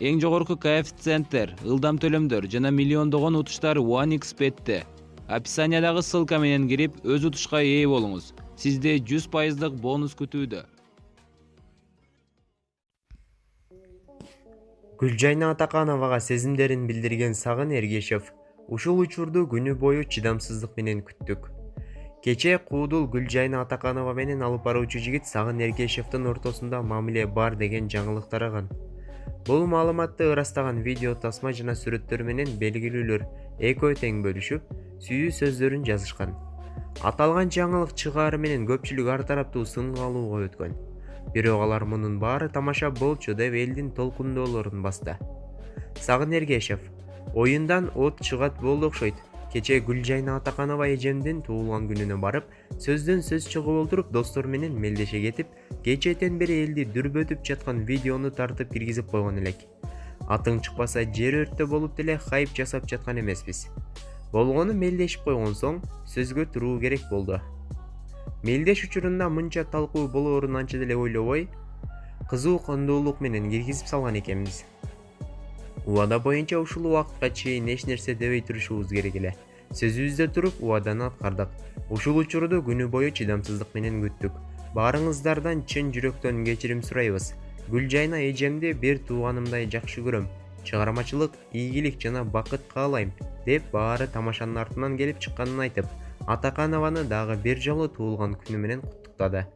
Эң жогорку коэффициенттер, ылдам төлөмдөр жана миллиондогон утуштар OneXBet'те. Описаниядагы ссылка менен кирип, өз утушка ээ болуңуз. Сизде 100% бонус күтүүдө. Гүлжайна Атакановага сезимдерин билдирген Сагын Эргешев ушул учурду күнү бою чыдамсыздык менен күттүк. Кечээ Куудул Гүлжайна Атаканова менен алып баруучу жигит Сагын Эргешевдин ортосунда мамиле бар деген жаңылык тараган. Бул маалыматты ырастаган видео тасма жана сүрөттөр менен белгилүүлөр экөө тең бөлүшүп, сүйүү сөздөрүн жазышкан. Аталган жаңылык чыгаары менен көпчүлүк ар тараптуу сынга алууга өткөн. Бирок алар мунун баары тамаша болчу деп элдин толкундоолорун басты. Сагын Эргешев: оюндан от чыгат болду окшойт. Кечээ Гүлжайна Атаканова эжемдин туулган күнүнө барып, сөздөн сөз чыгып олтуруп достор менен мелдеше кетип, кечээден бери элди дүрбөтүп жаткан видеону тартып киргизип койгон элек. Атың чыкпаса жер өрттө болуп деле хайп жасап жаткан эмеспиз. Болгону мелдешип койгон соң сөзгө туруу керек болду. Мелдеш учурунда мынча талкуу болоорун анча деле ойлобой, кызуу кондуулук менен киргизип салган экенбиз. Убада боюнча ушул убакытка чейин эч нерсе дебей турушубуз керек эле. Сөзүбүздө туруп убаданы аткардык. Ушул учурду күнү бою чыдамсыздык менен күттүк. Баарыңыздардан чын жүрөктөн кечирим сурайбыз. Гүлжайна эжемди бир тууганымдай жакшы көрөм. Чыгармачылык, ийгилик жана бакыт каалайм деп баары тамашанын артынан келип чыкканын айтып, Атаканованы дагы бир жолу туулган күнү менен куттуктады.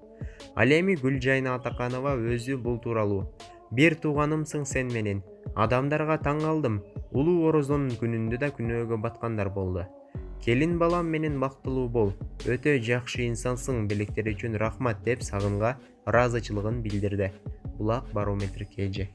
Ал эми Гүлжайна Атаканова өзү бул тууралуу: бир тууганымсың сен менен. Адамдарга таң калдым. Улуу Орозонун күнүндө да күнөөгө баткандар болду. Келин балам менен бактылуу бол. Өтө жакшы инсансың, белектери үчүн рахмат деп Сагынга ыраазычылыгын билдирди. Булак Барометр КЖ.